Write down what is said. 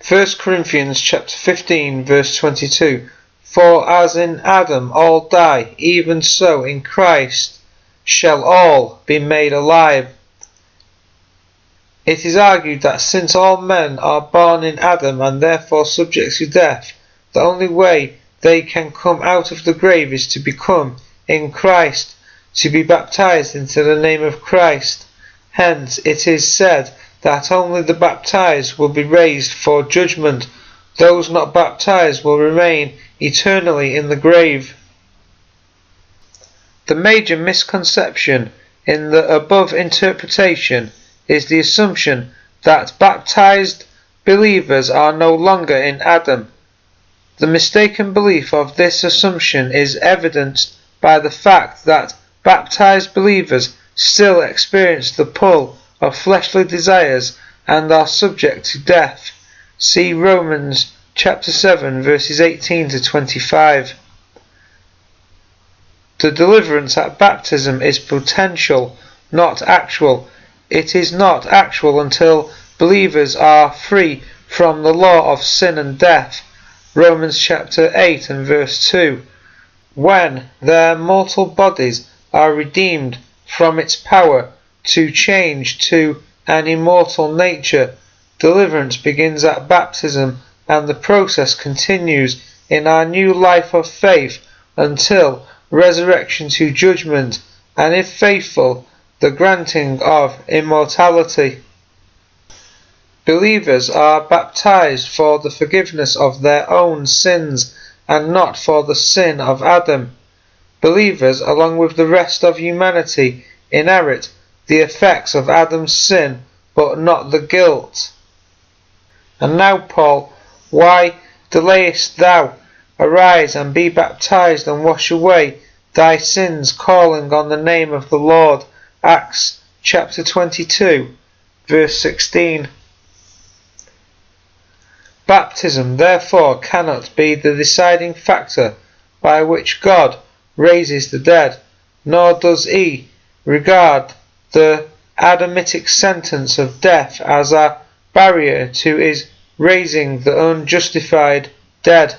1 Corinthians chapter 15 verse 22. For as in Adam all die, even so in Christ shall all be made alive. It is argued that since all men are born in Adam and therefore subject to death, the only way they can come out of the grave is to become in Christ, to be baptized into the name of Christ. Hence it is said that only the baptized will be raised for judgment. Those not baptized will remain eternally in the grave. The major misconception in the above interpretation is the assumption that baptized believers are no longer in Adam. The mistaken belief of this assumption is evidenced by the fact that baptized believers still experience the pull of fleshly desires and are subject to death. See Romans chapter 7 verses 18 to 25. The deliverance at baptism is potential, not actual. It is not actual until believers are free from the law of sin and death. Romans chapter 8 and verse 2. When their mortal bodies are redeemed from its power to change to an immortal nature, deliverance begins at baptism, and the process continues in our new life of faith until resurrection to judgment, and if faithful, the granting of immortality. Believers are baptized for the forgiveness of their own sins and not for the sin of Adam. Believers, along with the rest of humanity, inherit the effects of Adam's sin, but not the guilt. And now, Paul, why delayest thou? Arise and be baptized and wash away thy sins, calling on the name of the Lord. Acts chapter 22 verse 16. Baptism therefore cannot be the deciding factor by which God raises the dead, nor does he regard the Adamitic sentence of death as a barrier to his raising the unjustified dead.